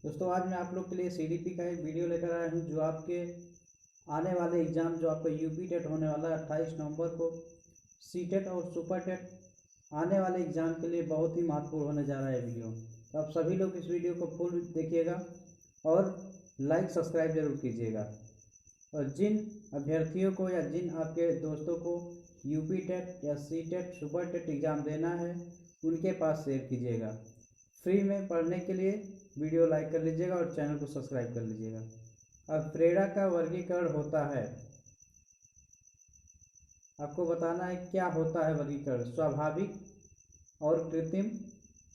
दोस्तों आज मैं आप लोग के लिए सीडीपी का एक वीडियो लेकर आया हूं जो आपके आने वाले एग्ज़ाम जो आपका यूपी टेट होने वाला है 28 नवंबर को, सीटेट और सुपर टेट आने वाले एग्ज़ाम के लिए बहुत ही महत्वपूर्ण होने जा रहा है वीडियो। तो आप सभी लोग इस वीडियो को फुल देखिएगा और लाइक सब्सक्राइब जरूर कीजिएगा। और जिन अभ्यर्थियों को या जिन आपके दोस्तों को यूपी टेट या C TET super TET exam देना है उनके पास शेयर कीजिएगा। फ्री में पढ़ने के लिए वीडियो लाइक कर लीजिएगा और चैनल को सब्सक्राइब कर लीजिएगा। अब प्रेरणा का वर्गीकरण होता है, आपको बताना है क्या होता है वर्गीकरण। स्वाभाविक और कृत्रिम,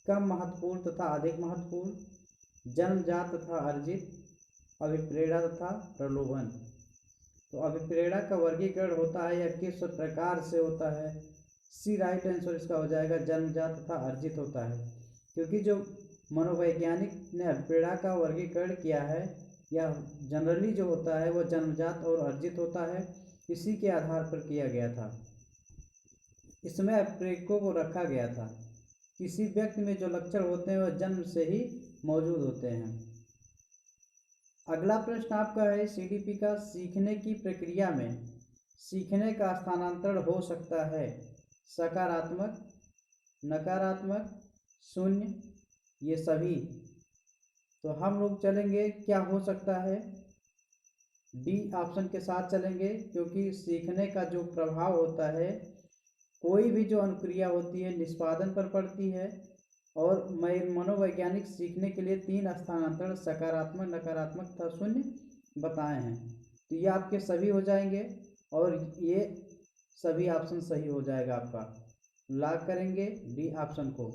कम महत्वपूर्ण तथा अधिक महत्वपूर्ण, जन्मजात तथा अर्जित, अभिप्रेरणा तथा प्रलोभन। तो अभिप्रेरणा का वर्गीकरण होता है या किस प्रकार से होता है। सी राइट आंसर इसका हो जाएगा, जन्मजात तथा अर्जित होता है। क्योंकि जो मनोवैज्ञानिक ने अभिप्रेरणा का वर्गीकरण किया है या जनरली जो होता है वह जन्मजात और अर्जित होता है, इसी के आधार पर किया गया था। इसमें अभिप्रेरकों को रखा गया था। किसी व्यक्ति में जो लक्षण होते हैं वह जन्म से ही मौजूद होते हैं। अगला प्रश्न आपका है सीडीपी का, सीखने की प्रक्रिया में सीखने का स्थानांतरण हो सकता है सकारात्मक, नकारात्मक, शून्य, ये सभी। तो हम लोग चलेंगे क्या हो सकता है, डी ऑप्शन के साथ चलेंगे। क्योंकि सीखने का जो प्रभाव होता है, कोई भी जो अनुक्रिया होती है निष्पादन पर पड़ती है। और मनोवैज्ञानिक सीखने के लिए 3 स्थानांतरण सकारात्मक, नकारात्मक तथा शून्य बताए हैं। तो ये आपके सभी हो जाएंगे और ये सभी ऑप्शन सही हो जाएगा आपका। लॉक करेंगे डी ऑप्शन को।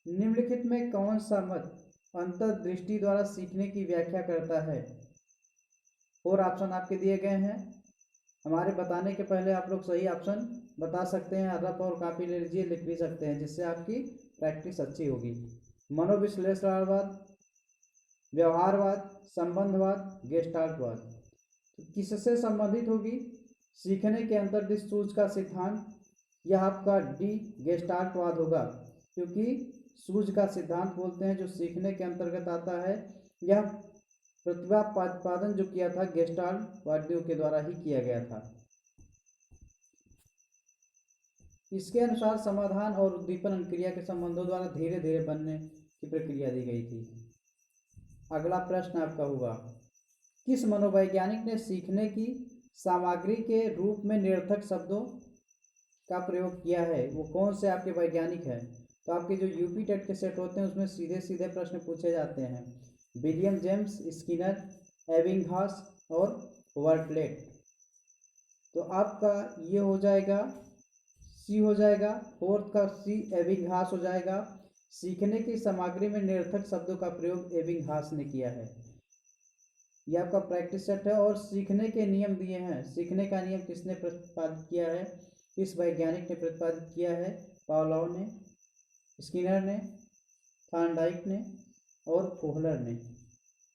निम्नलिखित में कौन सा मत अंतर्दृष्टि द्वारा सीखने की व्याख्या करता है। 4 ऑप्शन आपके दिए गए हैं। हमारे बताने के पहले आप लोग सही ऑप्शन बता सकते हैं। रफ और कॉपी ले लीजिए, लिख भी सकते हैं, जिससे आपकी प्रैक्टिस अच्छी होगी। मनोविश्लेषणवाद, व्यवहारवाद, संबंधवाद, गेस्टाल्टवाद। तो किससे संबंधित होगी, सीखने के अंतर्दृष्टि सूझ का सिद्धांत। यह आपका डी गेस्टाल्टवाद होगा, क्योंकि सूझ का सिद्धांत बोलते हैं जो सीखने के अंतर्गत आता है। यह प्रतिभा उत्पादन जो किया था गेस्टाल्ट वादियों के द्वारा ही किया गया था। इसके अनुसार समाधान और उद्दीपन अनुक्रिया के संबंधों द्वारा धीरे धीरे बनने की प्रक्रिया दी गई थी। अगला प्रश्न आपका होगा, किस मनोवैज्ञानिक ने सीखने की सामग्री के रूप में निरर्थक शब्दों का प्रयोग किया है। वो कौन से आपके वैज्ञानिक हैं। तो आपके जो यूपी टेट के सेट होते हैं उसमें सीधे सीधे प्रश्न पूछे जाते हैं। विलियम जेम्स, स्किनर, एबिंगहॉस और वर्टलेट। तो आपका ये हो जाएगा, सी हो जाएगा। 4th का सी एबिंगहॉस हो जाएगा। सीखने की सामग्री में निरर्थक शब्दों का प्रयोग एबिंगहॉस ने किया है। यह आपका प्रैक्टिस सेट है। और सीखने के नियम दिए हैं। सीखने का नियम किसने प्रतिपादित किया है, किस वैज्ञानिक ने प्रतिपादित किया है। पावलोव ने, स्किनर ने, थॉर्नडाइक ने और कोहलर ने।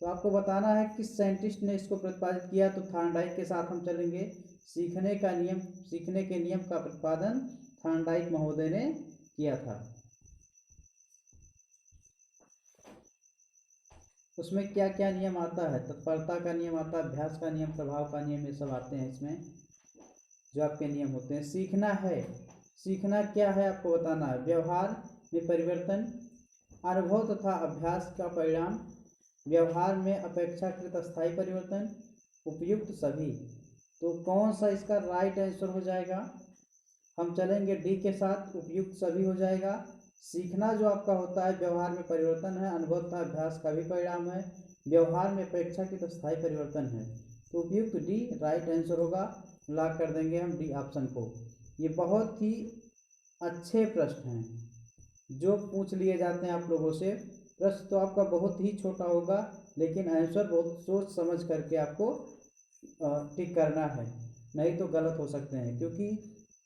तो आपको बताना है किस साइंटिस्ट ने इसको प्रतिपादित किया। तो थॉर्नडाइक के साथ हम चलेंगे। सीखने के नियम का प्रतिपादन थॉर्नडाइक महोदय ने किया था। उसमें क्या क्या नियम आता है, तत्परता का नियम आता है, अभ्यास का नियम, प्रभाव का नियम, ये सब आते हैं इसमें जो आपके नियम होते हैं। सीखना है, सीखना क्या है आपको बताना है। व्यवहार में परिवर्तन, अनुभव तथा अभ्यास का परिणाम, व्यवहार में अपेक्षाकृत स्थायी परिवर्तन, उपयुक्त सभी। तो कौन सा इसका राइट आंसर हो जाएगा, हम चलेंगे डी के साथ, उपयुक्त सभी हो जाएगा। सीखना जो आपका होता है व्यवहार में परिवर्तन है, अनुभव तथा अभ्यास का भी परिणाम है, व्यवहार में अपेक्षाकृत स्थायी परिवर्तन है। तो उपयुक्त डी राइट आंसर होगा। लॉक कर देंगे हम डी ऑप्शन को। ये बहुत ही अच्छे प्रश्न हैं जो पूछ लिए जाते हैं आप लोगों से। प्रश्न तो आपका बहुत ही छोटा होगा, लेकिन आंसर बहुत सोच समझ करके आपको टिक करना है, नहीं तो गलत हो सकते हैं। क्योंकि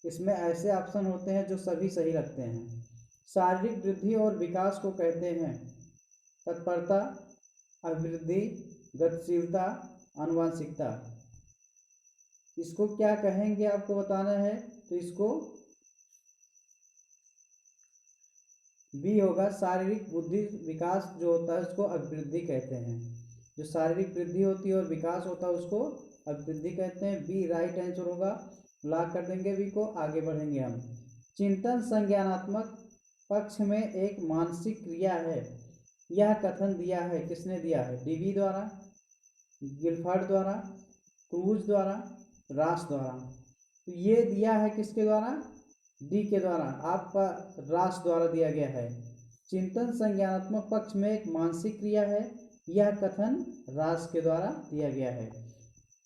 इसमें ऐसे ऑप्शन होते हैं जो सभी सही लगते हैं। शारीरिक वृद्धि और विकास को कहते हैं तत्परता, अभिवृद्धि, गतिशीलता, आनुवांशिकता। इसको क्या कहेंगे आपको बताना है। तो इसको बी होगा शारीरिक बुद्धि विकास जो होता है उसको अभिवृद्धि कहते हैं। जो शारीरिक वृद्धि होती है और विकास होता है उसको अभिवृद्धि कहते हैं। बी राइट आंसर होगा। लॉक कर देंगे बी को, आगे बढ़ेंगे हम। चिंतन संज्ञानात्मक पक्ष में एक मानसिक क्रिया है, यह कथन दिया है, किसने दिया है? डीवी द्वारा, गिलफर्ड द्वारा, क्रूज द्वारा, रास द्वारा। तो ये दिया है किसके द्वारा? डी के द्वारा, आपका रास द्वारा दिया गया है। चिंतन संज्ञानात्मक पक्ष में एक मानसिक क्रिया है, यह कथन रास के द्वारा दिया गया है।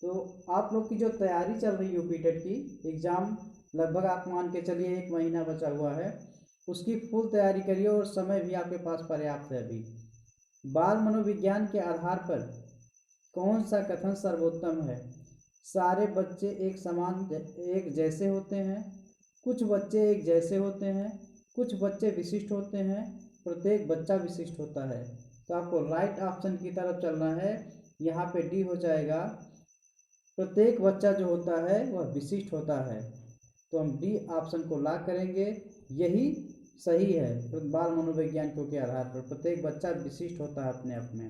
तो आप लोग की जो तैयारी चल रही है यूपीटेट की एग्ज़ाम, लगभग आप मान के चलिए 1 महीना बचा हुआ है, उसकी फुल तैयारी करिए और समय भी आपके पास पर्याप्त है अभी। बाल मनोविज्ञान के आधार पर कौन सा कथन सर्वोत्तम है? सारे बच्चे एक समान एक जैसे होते हैं, कुछ बच्चे एक जैसे होते हैं, कुछ बच्चे विशिष्ट होते हैं, प्रत्येक बच्चा विशिष्ट होता है। तो आपको राइट ऑप्शन की तरफ चलना है। यहाँ पे डी हो जाएगा, प्रत्येक बच्चा जो होता है वह विशिष्ट होता है। तो हम डी ऑप्शन को लॉक करेंगे, यही सही है। तो बाल मनोवैज्ञानिकों के आधार पर प्रत्येक बच्चा विशिष्ट होता है अपने आप में।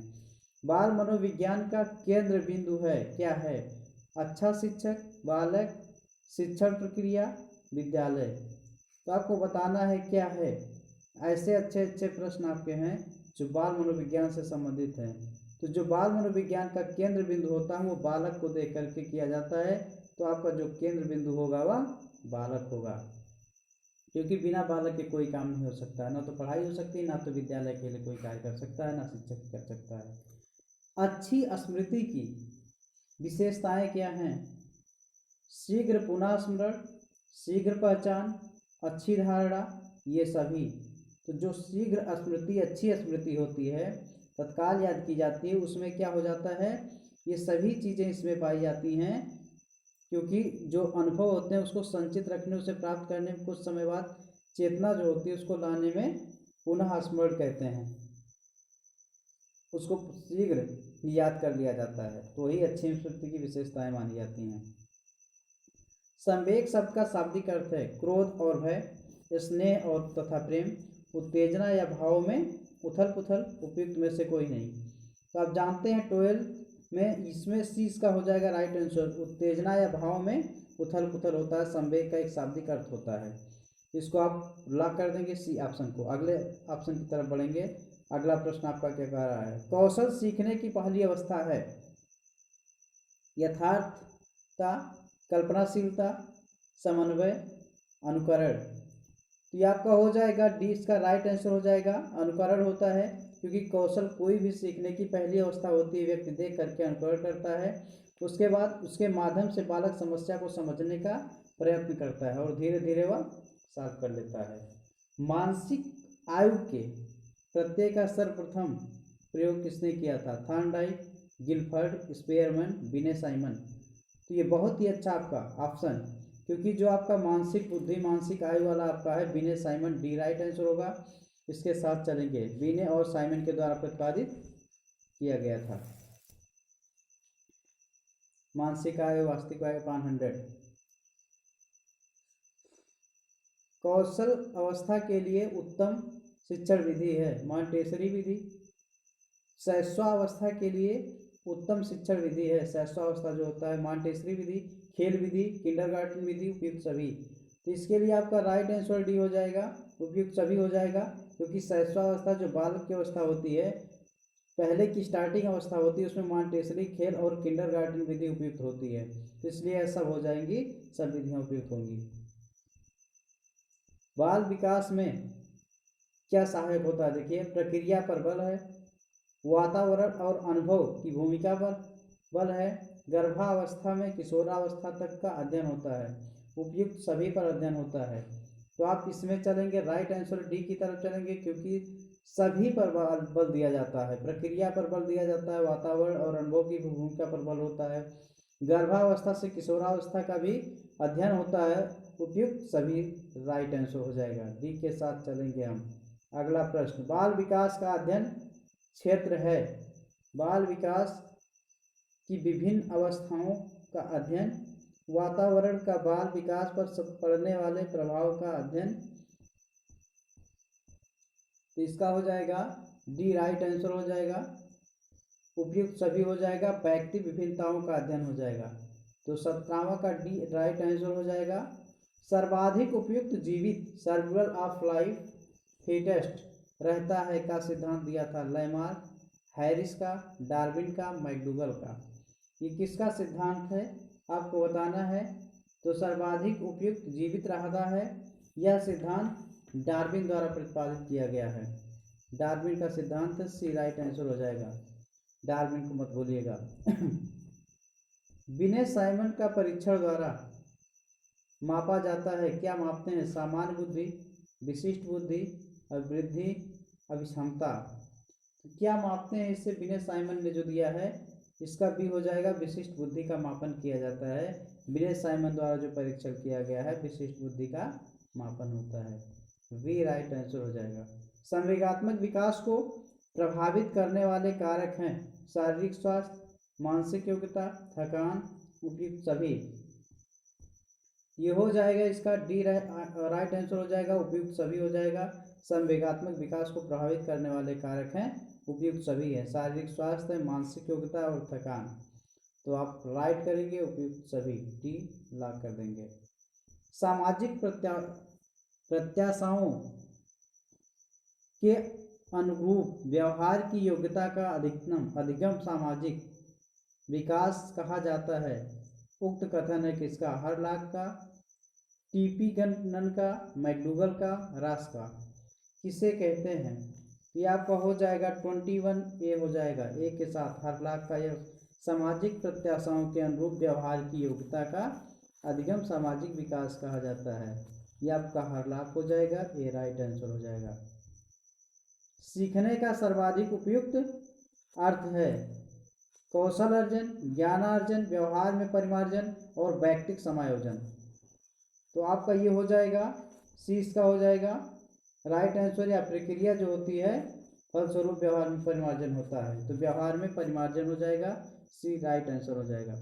बाल मनोविज्ञान का केंद्र बिंदु है, क्या है? अच्छा शिक्षक, बालक, शिक्षण प्रक्रिया, विद्यालय। तो आपको बताना है क्या है। ऐसे अच्छे अच्छे प्रश्न आपके हैं जो बाल मनोविज्ञान से संबंधित हैं। तो जो बाल मनोविज्ञान का केंद्र बिंदु होता है वो बालक को देख करके किया जाता है। तो आपका जो केंद्र बिंदु होगा वह बालक होगा, क्योंकि बिना बालक के कोई काम नहीं हो सकता है। ना तो पढ़ाई हो सकती है, ना तो विद्यालय के लिए कोई कार्य कर सकता है, ना शिक्षक कर सकता है। अच्छी स्मृति की विशेषताएं क्या हैं? शीघ्र पुनः स्मरण, शीघ्र पहचान, अच्छी धारणा, ये सभी। तो जो शीघ्र स्मृति, अच्छी स्मृति होती है, तत्काल याद की जाती है, उसमें क्या हो जाता है? ये सभी चीज़ें इसमें पाई जाती हैं, क्योंकि जो अनुभव होते हैं उसको संचित रखने, उसे प्राप्त करने में कुछ समय बाद चेतना जो होती है उसको लाने में पुनः स्मरण कहते हैं। उसको शीघ्र याद कर लिया जाता है, तो वही अच्छी स्मृति की विशेषताएं मानी जाती हैं। संवेग शब्द का शाब्दिक अर्थ है क्रोध और भय, स्नेह और तथा प्रेम, उत्तेजना या भाव में उथल पुथल, उपयुक्त में से कोई नहीं। तो आप जानते हैं 12 में इसमें सी इसका हो जाएगा राइट आंसर। उत्तेजना या भाव में उथल पुथल होता है, संवेग का एक शाब्दिक अर्थ होता है। इसको आप लॉक कर देंगे सी ऑप्शन को। अगले ऑप्शन की तरफ बढ़ेंगे। अगला प्रश्न आपका क्या कह रहा है? कौशल सीखने की पहली अवस्था है यथार्थता, कल्पनाशीलता, समन्वय, अनुकरण। तो ये आपका हो जाएगा डी, इसका राइट आंसर हो जाएगा। अनुकरण होता है, क्योंकि कौशल कोई भी सीखने की पहली अवस्था होती है, व्यक्ति देख करके अनुकरण करता है, उसके बाद उसके माध्यम से बालक समस्या को समझने का प्रयत्न करता है और धीरे धीरे वह साफ कर लेता है। मानसिक आयु के प्रत्यय का सर्वप्रथम प्रयोग किसने किया था? थॉर्नडाइक, गिलफर्ड, स्पेयरमैन, विने साइमन। तो ये बहुत ही अच्छा आपका ऑप्शन, क्योंकि जो आपका मानसिक बुद्धि, मानसिक आयु वाला आपका है विने साइमन, डी राइट आंसर होगा। इसके साथ चलेंगे, विने और साइमन के द्वारा प्रतिपादित किया गया था। मानसिक आयु, वास्तविक आयु 500। कौशल अवस्था के लिए उत्तम शिक्षण विधि है मॉन्टेसरी विधि। शैशवावस्था के लिए उत्तम शिक्षण विधि है, शैशवावस्था जो होता है, मॉन्टेसरी विधि, खेल विधि, किंडरगार्टन विधि, उपयुक्त सभी। तो इसके लिए आपका राइट आंसर डी हो जाएगा, उपयुक्त सभी हो जाएगा, क्योंकि शैशवावस्था जो बालक की अवस्था होती है, पहले की स्टार्टिंग अवस्था होती है, उसमें मॉन्टेसरी, खेल और किंडरगार्टन विधि उपयुक्त होती है। तो इसलिए सब हो जाएंगी, सब विधियाँ उपयुक्त होंगी। बाल विकास में क्या सहायक होता है? देखिए, प्रक्रिया पर बल है, वातावरण और अनुभव की भूमिका पर बल है, गर्भावस्था में किशोरावस्था तक का अध्ययन होता है, उपयुक्त सभी पर अध्ययन होता है। तो आप इसमें चलेंगे, राइट आंसर डी की तरफ चलेंगे, क्योंकि सभी पर बल दिया जाता है। प्रक्रिया पर बल दिया जाता है, वातावरण और अनुभव की भूमिका पर बल होता है, गर्भावस्था से किशोरावस्था का भी अध्ययन होता है, उपयुक्त सभी राइट आंसर हो जाएगा। डी के साथ चलेंगे हम। अगला प्रश्न, बाल विकास का अध्ययन क्षेत्र है। बाल विकास की विभिन्न अवस्थाओं का अध्ययन, वातावरण का बाल विकास पर पड़ने वाले प्रभाव का अध्ययन, तो इसका हो जाएगा डी राइट आंसर हो जाएगा। उपयुक्त सभी हो जाएगा, व्यक्ति विभिन्नताओं का अध्ययन हो जाएगा। तो 17वां का डी राइट आंसर हो जाएगा। सर्वाधिक उपयुक्त जीवित सर्वाइवल ऑफ लाइफ फिटेस्ट रहता है का सिद्धांत दिया था लैमार्क, हैरिस का, डार्विन का, मैकडूगल का। ये किसका सिद्धांत है आपको बताना है। तो सर्वाधिक उपयुक्त जीवित रहता है, यह सिद्धांत डार्विन द्वारा प्रतिपादित किया गया है। डार्विन का सिद्धांत सी राइट आंसर हो जाएगा, डार्विन को मत भूलिएगा। विनय साइमन का परीक्षण द्वारा मापा जाता है, क्या मापते हैं। सामान्य बुद्धि, विशिष्ट बुद्धि, अभिवृद्धि, अभिक्षमता। क्या मापते हैं इससे विनय साइमन ने जो दिया है, इसका भी हो जाएगा विशिष्ट बुद्धि का मापन किया जाता है। विनय साइमन द्वारा जो परीक्षण किया गया है विशिष्ट बुद्धि का मापन होता है। वी राइट आंसर हो जाएगा। संवेगात्मक विकास को प्रभावित करने वाले कारक हैं शारीरिक स्वास्थ्य, मानसिक योग्यता, थकान, उपयुक्त सभी। ये हो जाएगा इसका डी राइट आंसर हो जाएगा, उपयुक्त सभी हो जाएगा। संवेगात्मक विकास को प्रभावित करने वाले कारक हैं उपयुक्त सभी है, शारीरिक स्वास्थ्य, मानसिक योग्यता और थकान। तो आप राइट करेंगे उपयुक्त सभी, डी लॉक कर देंगे। सामाजिक प्रत्याशाओं के अनुरूप व्यवहार की योग्यता का अधिगम सामाजिक विकास कहा जाता है। उक्त कथन है किसका, हरलाक का, टीपी गन का, मैकडूगल का, रास का। किसे कहते हैं। ये आपका हो जाएगा 21 ए हो जाएगा, ए के साथ हरलाक का। यह सामाजिक प्रत्याशाओं के अनुरूप व्यवहार की योग्यता का अधिगम सामाजिक विकास कहा जाता है। ये आपका हरलाक हो जाएगा, ए राइट आंसर हो जाएगा। सीखने का सर्वाधिक उपयुक्त अर्थ है कौशल अर्जन, ज्ञानार्जन, व्यवहार में परिमार्जन और व्यक्तिक समायोजन। तो आपका ये हो जाएगा सी, इसका हो जाएगा राइट आंसर। या प्रक्रिया जो होती है फलस्वरूप व्यवहार में परिमार्जन होता है, तो व्यवहार में परिमार्जन हो जाएगा, सी राइट आंसर हो जाएगा।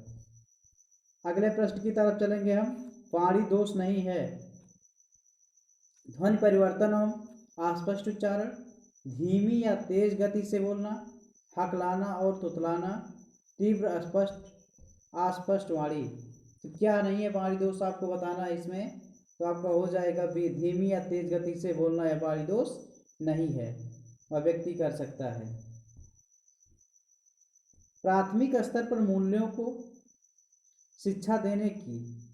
अगले प्रश्न की तरफ चलेंगे हम। पाणी दोष नहीं है। ध्वनि परिवर्तन एवं अस्पष्ट उच्चारण, धीमी या तेज गति से बोलना, हकलाना और तुतलाना, तीव्र अस्पष्ट वाणी। तो क्या नहीं है वाणी दोष आपको बताना है इसमें। तो आपका हो जाएगा बी, धीमी या तेज गति से बोलना या वाणी दोष नहीं है, वह व्यक्ति कर सकता है। प्राथमिक स्तर पर मूल्यों को शिक्षा देने की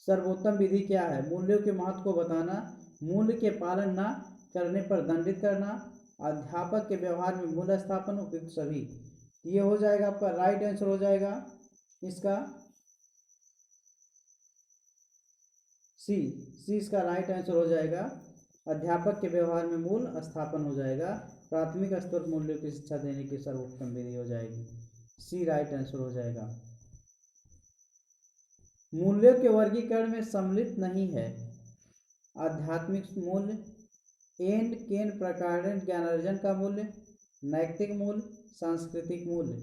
सर्वोत्तम विधि क्या है। मूल्यों के महत्व को बताना, मूल्य के पालन न करने पर दंडित करना, अध्यापक के व्यवहार में मूल्य स्थापन, उपयुक्त सभी। ये हो जाएगा आपका राइट आंसर हो जाएगा इसका सी, इसका राइट आंसर हो जाएगा। अध्यापक के व्यवहार में मूल स्थापन हो जाएगा, प्राथमिक स्तर मूल्यों की शिक्षा देने की सर्वोत्तम विधि हो जाएगी, सी राइट आंसर हो जाएगा। मूल्यों के वर्गीकरण में सम्मिलित नहीं है आध्यात्मिक मूल्य, एंड केन प्रकार ज्ञानार्जन का मूल्य, नैतिक मूल्य, सांस्कृतिक मूल्य।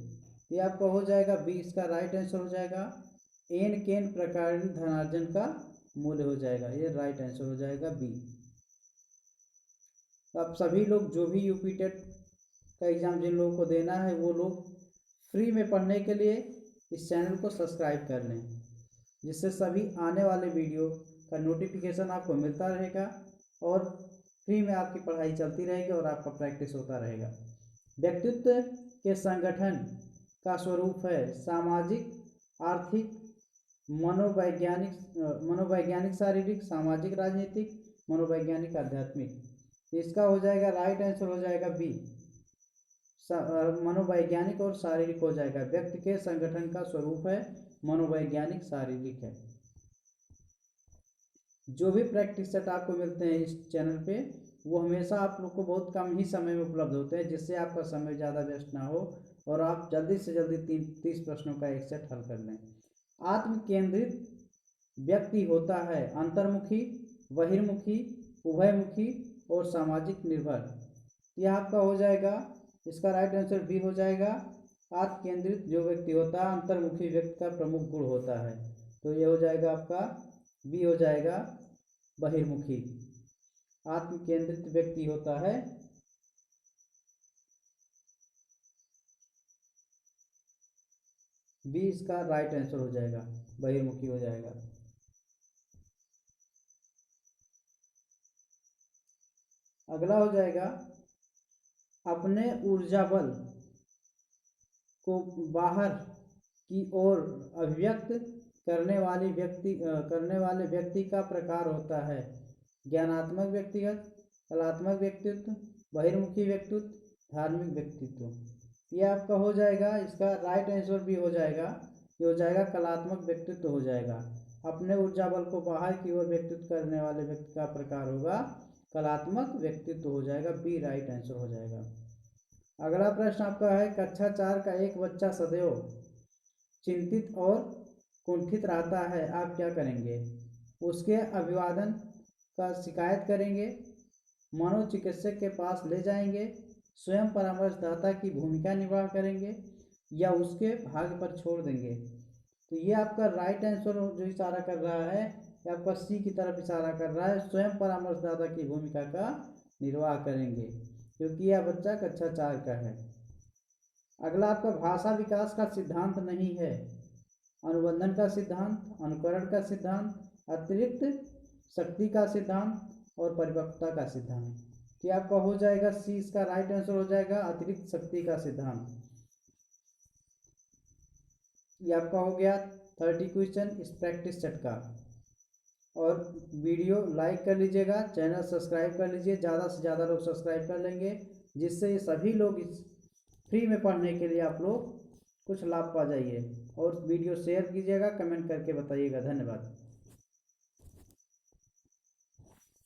ये आपका हो जाएगा बी, इसका राइट आंसर हो जाएगा। एन केन प्रकार धनार्जन का मूल्य हो जाएगा, ये राइट आंसर हो जाएगा बी। तो आप सभी लोग जो भी यूपी टेट का एग्जाम जिन लोगों को देना है वो लोग फ्री में पढ़ने के लिए इस चैनल को सब्सक्राइब कर लें, जिससे सभी आने वाले वीडियो का नोटिफिकेशन आपको मिलता रहेगा और फ्री में आपकी पढ़ाई चलती रहेगी और आपका प्रैक्टिस होता रहेगा। व्यक्तित्व के संगठन का स्वरूप है सामाजिक, आर्थिक, मनोवैज्ञानिक शारीरिक, सामाजिक राजनीतिक, मनोवैज्ञानिक आध्यात्मिक। इसका हो जाएगा राइट आंसर हो जाएगा बी, मनोवैज्ञानिक और शारीरिक हो जाएगा। व्यक्ति के संगठन का स्वरूप है मनोवैज्ञानिक शारीरिक है। जो भी प्रैक्टिस सेट आपको मिलते हैं इस चैनल पे वो हमेशा आप लोग को बहुत कम ही समय में उपलब्ध होते हैं, जिससे आपका समय ज़्यादा वेस्ट ना हो और आप जल्दी से जल्दी 30 प्रश्नों का एक सेट हल कर लें। आत्म केंद्रित व्यक्ति होता है अंतर्मुखी, बहिर्मुखी, उभयमुखी और सामाजिक निर्भर। यह आपका हो जाएगा, इसका राइट आंसर बी हो जाएगा। आत्म केंद्रित जो व्यक्ति होता है अंतर्मुखी व्यक्ति का प्रमुख गुण होता है, तो ये हो जाएगा आपका बी हो जाएगा बहिर्मुखी। आत्म केंद्रित व्यक्ति होता है बी इसका राइट आंसर हो जाएगा, बहिर्मुखी हो जाएगा। अगला हो जाएगा अपने ऊर्जा बल को बाहर की ओर अभिव्यक्त करने वाले व्यक्ति का प्रकार होता है ज्ञानात्मक व्यक्तिगत, कलात्मक व्यक्तित्व, बहिर्मुखी व्यक्तित्व, धार्मिक व्यक्तित्व। ये आपका हो जाएगा, इसका राइट आंसर भी हो जाएगा, ये हो जाएगा कलात्मक व्यक्तित्व हो जाएगा। अपने ऊर्जा बल को बाहर की ओर व्यक्तित्व करने वाले व्यक्ति का प्रकार होगा कलात्मक व्यक्तित्व हो जाएगा, बी राइट आंसर हो जाएगा। अगला प्रश्न आपका है कक्षा 4 का एक बच्चा सदैव चिंतित और कुंठित रहता है, आप क्या करेंगे? उसके अभिवादन का शिकायत करेंगे, मनोचिकित्सक के पास ले जाएंगे, स्वयं परामर्शदाता की भूमिका निर्वाह करेंगे या उसके भाग्य पर छोड़ देंगे? तो ये आपका राइट आंसर जो इशारा कर रहा है ये आपका सी की तरफ इशारा कर रहा है, स्वयं परामर्शदाता की भूमिका का निर्वाह करेंगे, क्योंकि यह बच्चा कक्षा 4 का है। अगला आपका भाषा विकास का सिद्धांत नहीं है अनुबंधन का सिद्धांत, अनुकरण का सिद्धांत, अतिरिक्त शक्ति का सिद्धांत और परिपक्वता का सिद्धांत। कि आपका हो जाएगा सी इसका राइट आंसर हो जाएगा, अतिरिक्त शक्ति का सिद्धांत। ये आपका हो गया 30 क्वेश्चन इस प्रैक्टिस सेट का। और वीडियो लाइक कर लीजिएगा, चैनल सब्सक्राइब कर लीजिए, ज़्यादा से ज़्यादा लोग सब्सक्राइब कर लेंगे, जिससे सभी लोग इस फ्री में पढ़ने के लिए आप लोग कुछ लाभ पा जाइए। और वीडियो शेयर कीजिएगा, कमेंट करके बताइएगा। धन्यवाद।